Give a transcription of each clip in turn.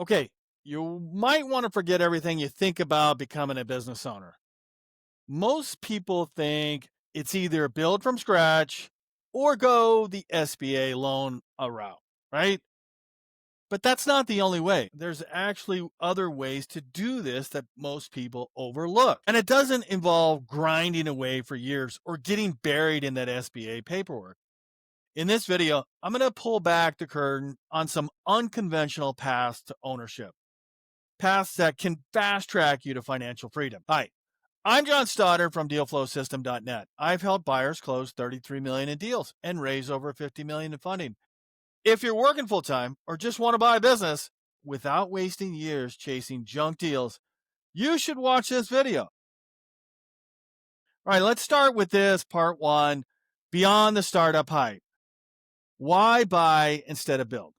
Okay, you might want to forget everything you think about becoming a business owner. Most people think it's either build from scratch or go the SBA loan route, right? But that's not the only way. There's actually other ways to do this that most people overlook. And it doesn't involve grinding away for years or getting buried in that SBA paperwork. In this video, I'm going to pull back the curtain on some unconventional paths to ownership, paths that can fast track you to financial freedom. Hi, I'm Jon Stoddard from DealFlowSystem.net. I've helped buyers close 33 million in deals and raise over 50 million in funding. If you're working full time or just want to buy a business without wasting years chasing junk deals, you should watch this video. All right, let's start with this part one, beyond the startup hype. Why buy instead of build?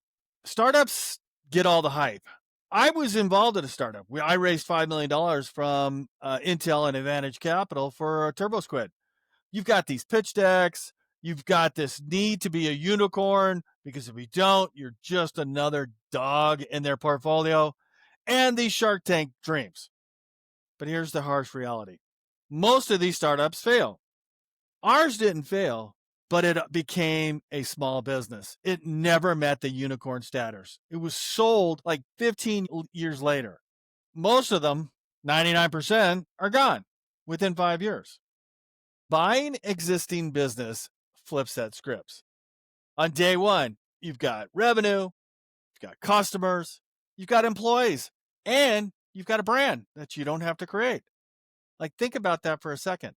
Startups get all the hype. I was involved in a startup. I raised $5 million from Intel and Advantage Capital for a Turbo Squid. You've got these pitch decks. You've got this need to be a unicorn because if you don't, you're just another dog in their portfolio, and these Shark Tank dreams. But here's the harsh reality. Most of these startups fail. Ours didn't fail, but it became a small business. It never met the unicorn status. It was sold like 15 years later. Most of them, 99%, are gone within 5 years. Buying existing business flips that script. On day one, you've got revenue, you've got customers, you've got employees, and you've got a brand that you don't have to create. Like, think about that for a second.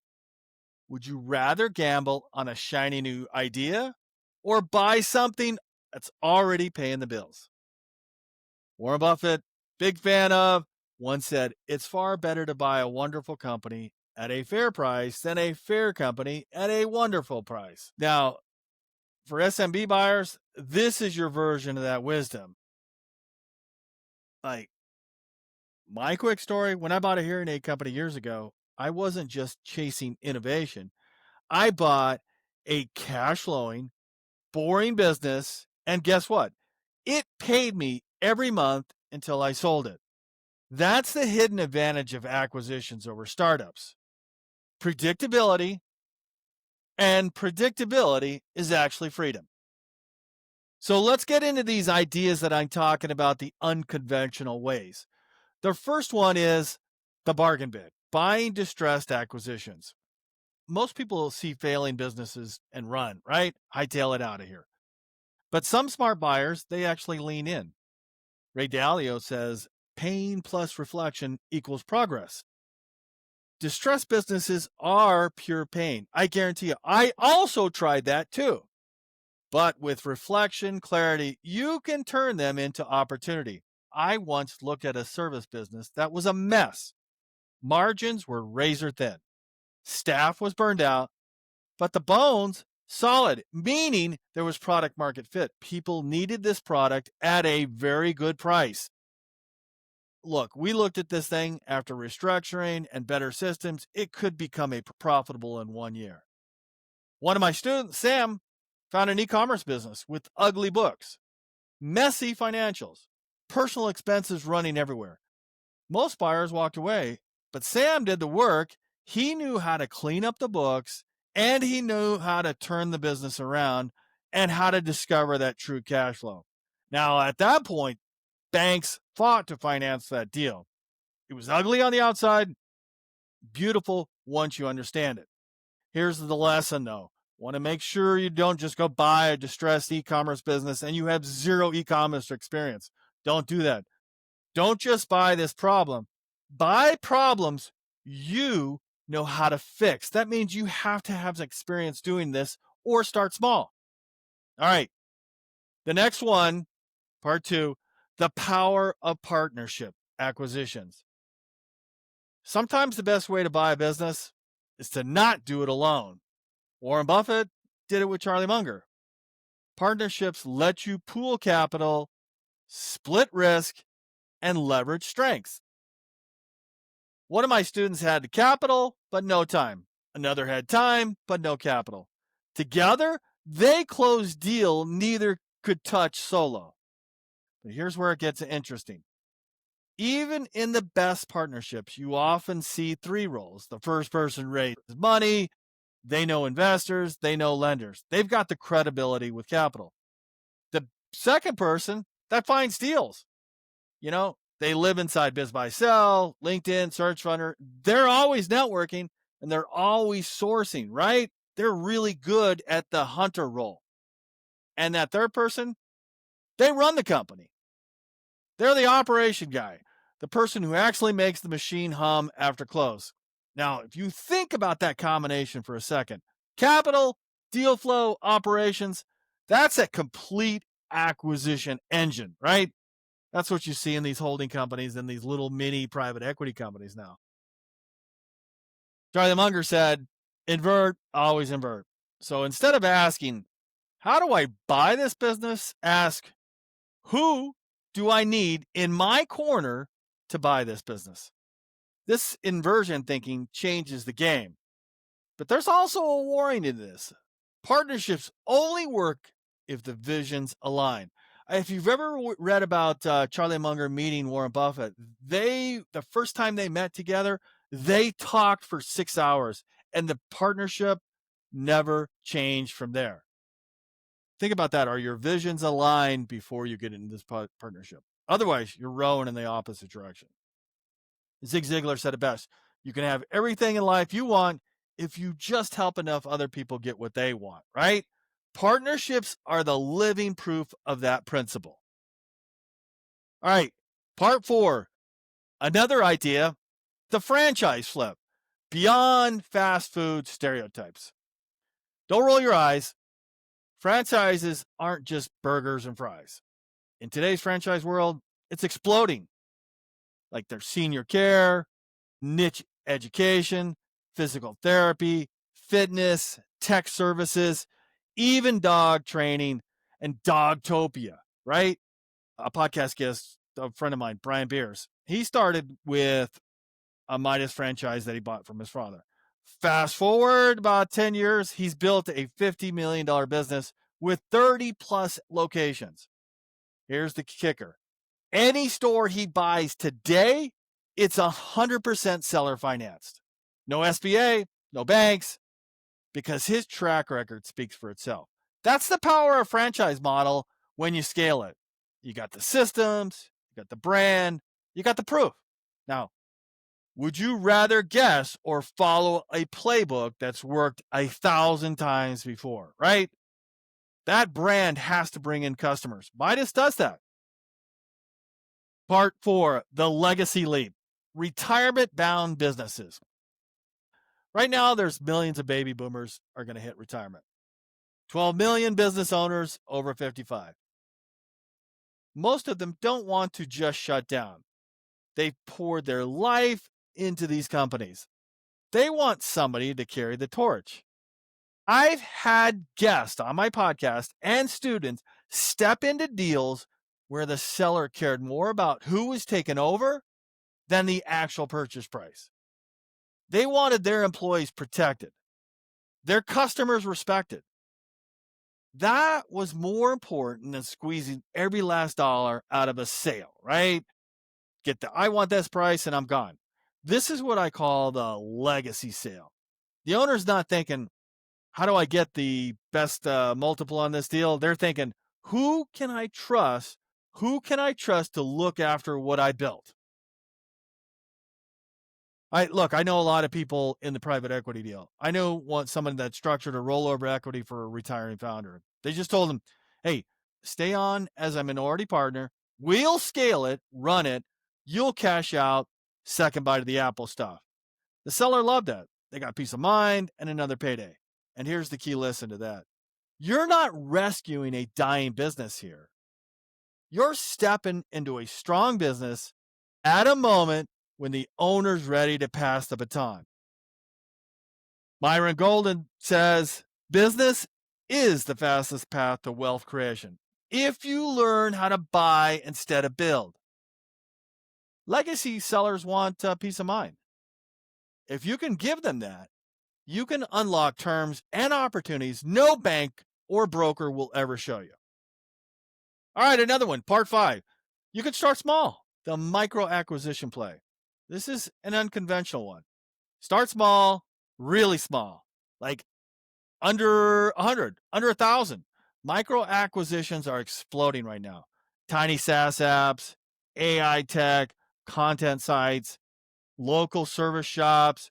Would you rather gamble on a shiny new idea or buy something that's already paying the bills? Warren Buffett, big fan of, once said, it's far better to buy a wonderful company at a fair price than a fair company at a wonderful price. Now, for SMB buyers, this is your version of that wisdom. Like, my quick story, when I bought a hearing aid company years ago, I wasn't just chasing innovation. I bought a cash flowing, boring business, and guess what? It paid me every month until I sold it. That's the hidden advantage of acquisitions over startups. Predictability, and predictability is actually freedom. So let's get into these ideas that I'm talking about, the unconventional ways. The first one is the bargain bin, buying distressed acquisitions. Most people see failing businesses and run, right? Hightail it out of here. But some smart buyers, they actually lean in. Ray Dalio says, pain plus reflection equals progress. Distressed businesses are pure pain. I guarantee you. I also tried that too. But with reflection, clarity, you can turn them into opportunity. I once looked at a service business that was a mess. Margins were razor thin. Staff was burned out, but the bones solid, meaning there was product market fit. People needed this product at a very good price. Look, we looked at this thing after restructuring and better systems. It could become a profitable in 1 year. One of my students, Sam, found an e-commerce business with ugly books, messy financials, personal expenses running everywhere. Most buyers walked away, but Sam did the work. He knew how to clean up the books, and he knew how to turn the business around and how to discover that true cash flow. Now, at that point, banks fought to finance that deal. It was ugly on the outside, beautiful once you understand it. Here's the lesson, though. Want to make sure you don't just go buy a distressed e-commerce business and you have zero e-commerce experience. Don't do that. Don't just buy this problem. Buy problems you know how to fix. That means you have to have experience doing this or start small. All right. The next one, part two, the power of partnership acquisitions. Sometimes the best way to buy a business is to not do it alone. Warren Buffett did it with Charlie Munger. Partnerships let you pool capital, split risk, and leverage strengths. One of my students had the capital, but no time. Another had time, but no capital. Together, they closed deal neither could touch solo. But here's where it gets interesting. Even in the best partnerships, you often see three roles. The first person raises money, they know investors, they know lenders. They've got the credibility with capital. The second person that finds deals, they live inside Biz Buy Sell, LinkedIn, Search Runner. They're always networking and they're always sourcing, right? They're really good at the hunter role. And that third person, they run the company. They're the operation guy, the person who actually makes the machine hum after close. Now, if you think about that combination for a second, capital, deal flow, operations, that's a complete acquisition engine, right? That's what you see in these holding companies and these little mini private equity companies now. Charlie Munger said, invert, always invert. So instead of asking, how do I buy this business? Ask, who do I need in my corner to buy this business? This inversion thinking changes the game. But there's also a warning in this. Partnerships only work if the visions align. If you've ever read about Charlie Munger meeting Warren Buffett, the first time they met together, they talked for 6 hours and the partnership never changed from there. Think about that. Are your visions aligned before you get into this partnership? Otherwise, you're rowing in the opposite direction. Zig Ziglar said it best. You can have everything in life you want if you just help enough other people get what they want, right? Partnerships are the living proof of that principle. All right, part 4. Another idea, the franchise flip, beyond fast food stereotypes. Don't roll your eyes. Franchises aren't just burgers and fries. In today's franchise world, it's exploding. Like there's senior care, niche education, physical therapy, fitness, tech services, even dog training and Dogtopia, right? A podcast guest, a friend of mine, Brian Beers, he started with a Midas franchise that he bought from his father. Fast forward about 10 years, he's built a $50 million business with 30 plus locations. Here's the kicker. Any store he buys today, it's 100% seller financed. No SBA, no banks, because his track record speaks for itself. That's the power of franchise model when you scale it. You got the systems, you got the brand, you got the proof. Now, would you rather guess or follow a playbook that's worked 1,000 times before, right? That brand has to bring in customers. Midas does that. Part 4, the legacy leap, retirement-bound businesses. Right now, there's millions of baby boomers are going to hit retirement. 12 million business owners over 55. Most of them don't want to just shut down. They've poured their life into these companies. They want somebody to carry the torch. I've had guests on my podcast and students step into deals where the seller cared more about who was taken over than the actual purchase price. They wanted their employees protected, their customers respected. That was more important than squeezing every last dollar out of a sale, right? I want this price and I'm gone. This is what I call the legacy sale. The owner's not thinking, how do I get the best multiple on this deal? They're thinking, who can I trust? Who can I trust to look after what I built? I know a lot of people in the private equity deal. I know someone that structured a rollover equity for a retiring founder. They just told him, hey, stay on as a minority partner. We'll scale it, run it. You'll cash out, second bite of the apple stuff. The seller loved that. They got peace of mind and another payday. And here's the key lesson to that. You're not rescuing a dying business here. You're stepping into a strong business at a moment when the owner's ready to pass the baton. Myron Golden says, business is the fastest path to wealth creation if you learn how to buy instead of build. Legacy sellers want peace of mind. If you can give them that, you can unlock terms and opportunities no bank or broker will ever show you. All right, another one, part 5. You can start small. The micro acquisition play. This is an unconventional one. Start small, really small, like under 100, under 1,000. Micro acquisitions are exploding right now. Tiny SaaS apps, AI tech, content sites, local service shops,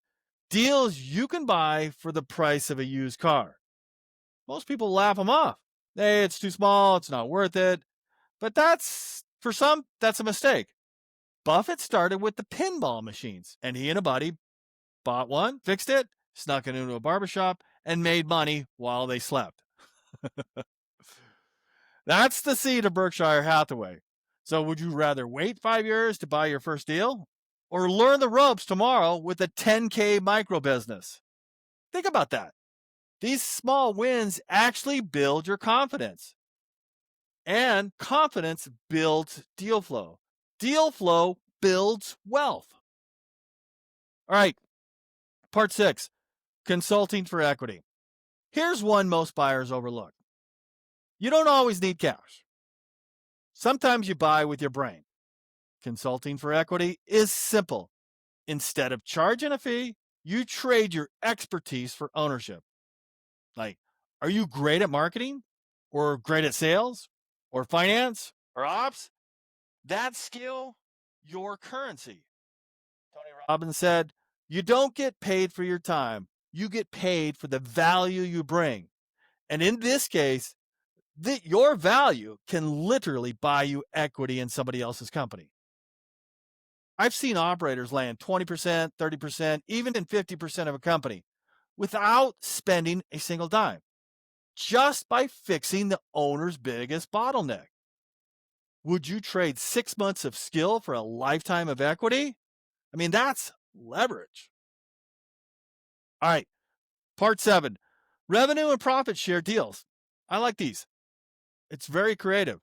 deals you can buy for the price of a used car. Most people laugh them off. Hey, it's too small, it's not worth it. But for some, that's a mistake. Buffett started with the pinball machines, and he and a buddy bought one, fixed it, snuck it into a barbershop, and made money while they slept. That's the seed of Berkshire Hathaway. So would you rather wait 5 years to buy your first deal or learn the ropes tomorrow with a 10K micro business? Think about that. These small wins actually build your confidence. And confidence builds deal flow. Deal flow builds wealth. All right, part 6, consulting for equity. Here's one most buyers overlook. You don't always need cash. Sometimes you buy with your brain. Consulting for equity is simple. Instead of charging a fee, you trade your expertise for ownership. Like, are you great at marketing or great at sales or finance or ops? That skill, your currency. Tony Robbins said, you don't get paid for your time. You get paid for the value you bring. And in this case, your value can literally buy you equity in somebody else's company. I've seen operators land 20%, 30%, even in 50% of a company without spending a single dime, just by fixing the owner's biggest bottleneck. Would you trade 6 months of skill for a lifetime of equity? I mean, that's leverage. All right, part 7, revenue and profit share deals. I like these. It's very creative.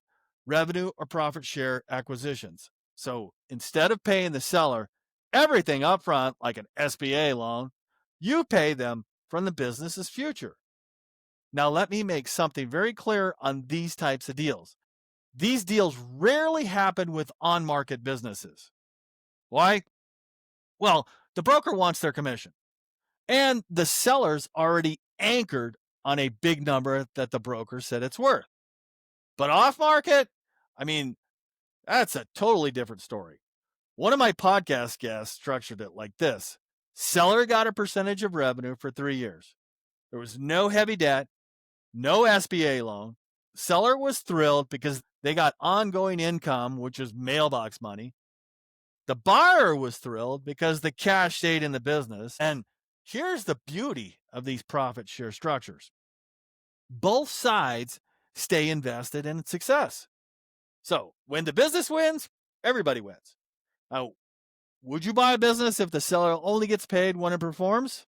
Revenue or profit share acquisitions. So instead of paying the seller everything up front, like an SBA loan, you pay them from the business's future. Now, let me make something very clear on these types of deals. These deals rarely happen with on-market businesses. Why? Well, the broker wants their commission, and the seller's already anchored on a big number that the broker said it's worth. But off-market, I mean, that's a totally different story. One of my podcast guests structured it like this. Seller got a percentage of revenue for 3 years. There was no heavy debt, no SBA loan. Seller was thrilled because they got ongoing income, which is mailbox money. The buyer was thrilled because the cash stayed in the business. And here's the beauty of these profit share structures. Both sides stay invested in success. So when the business wins, everybody wins. Now, would you buy a business if the seller only gets paid when it performs?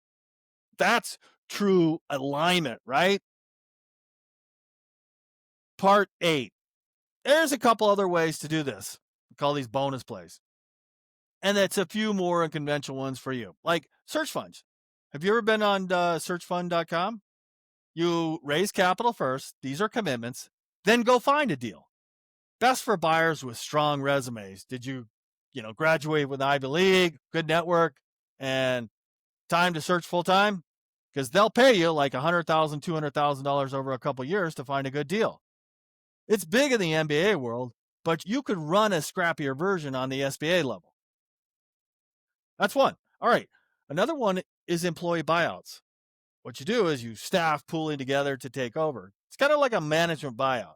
That's true alignment, right? Part 8. There's a couple other ways to do this. We call these bonus plays. And that's a few more unconventional ones for you, like search funds. Have you ever been on searchfund.com? You raise capital first. These are commitments. Then go find a deal. Best for buyers with strong resumes. Did you graduate with Ivy League, good network, and time to search full time? Because they'll pay you like $100,000, $200,000 over a couple years to find a good deal. It's big in the MBA world, but you could run a scrappier version on the SBA level. That's one. All right. Another one is employee buyouts. What you do is you staff pooling together to take over. It's kind of like a management buyout.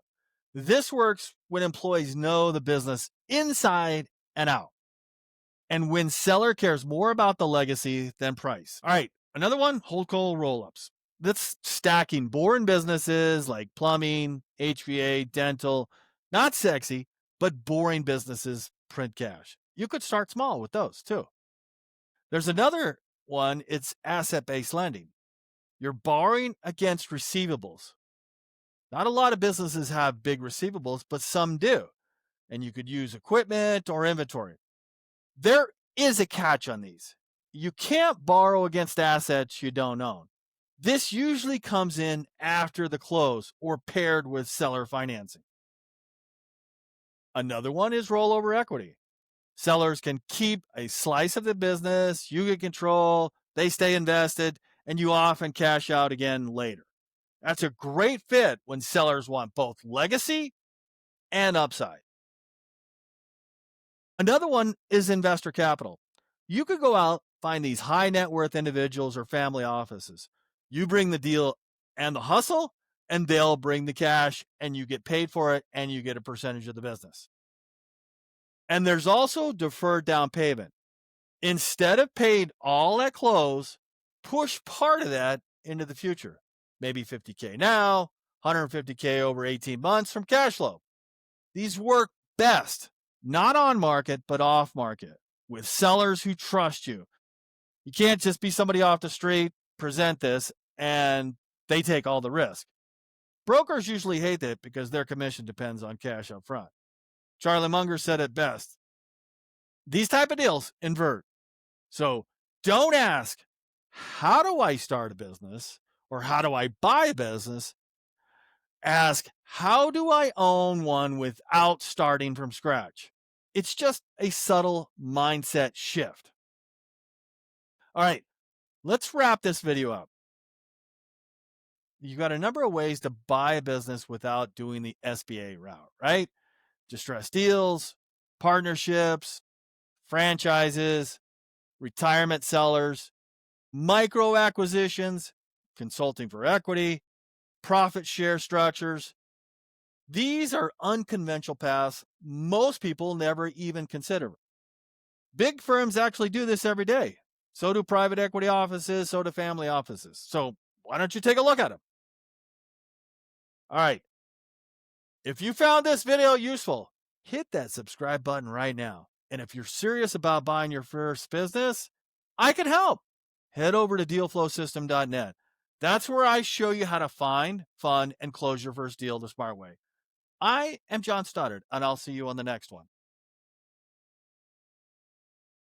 This works when employees know the business inside and out, and when seller cares more about the legacy than price. All right, another one, holdco roll-ups. That's stacking boring businesses like plumbing, HVA, dental. Not sexy, but boring businesses print cash. You could start small with those too. There's another one, it's asset-based lending. You're borrowing against receivables. Not a lot of businesses have big receivables, but some do. And you could use equipment or inventory. There is a catch on these. You can't borrow against assets you don't own. This usually comes in after the close or paired with seller financing. Another one is rollover equity. Sellers can keep a slice of the business, you get control, they stay invested, and you often cash out again later. That's a great fit when sellers want both legacy and upside. Another one is investor capital. You could go out, find these high net worth individuals or family offices. You bring the deal and the hustle, and they'll bring the cash, and you get paid for it, and you get a percentage of the business. And there's also deferred down payment. Instead of paid all at close, push part of that into the future. Maybe 50K now, 150K over 18 months from cash flow. These work best, not on market, but off market, with sellers who trust you. You can't just be somebody off the street, present this, and they take all the risk. Brokers usually hate that because their commission depends on cash up front. Charlie Munger said it best. These type of deals invert. So don't ask, how do I start a business or how do I buy a business? Ask, how do I own one without starting from scratch? It's just a subtle mindset shift. All right, let's wrap this video up. You've got a number of ways to buy a business without doing the SBA route, right? Distressed deals, partnerships, franchises, retirement sellers, micro acquisitions, consulting for equity, profit share structures. These are unconventional paths most people never even consider. Big firms actually do this every day. So do private equity offices, so do family offices. So why don't you take a look at them? All right. If you found this video useful, hit that subscribe button right now. And if you're serious about buying your first business, I can help. Head over to dealflowsystem.net. That's where I show you how to find, fund, and close your first deal the smart way. I am Jon Stoddard, and I'll see you on the next one.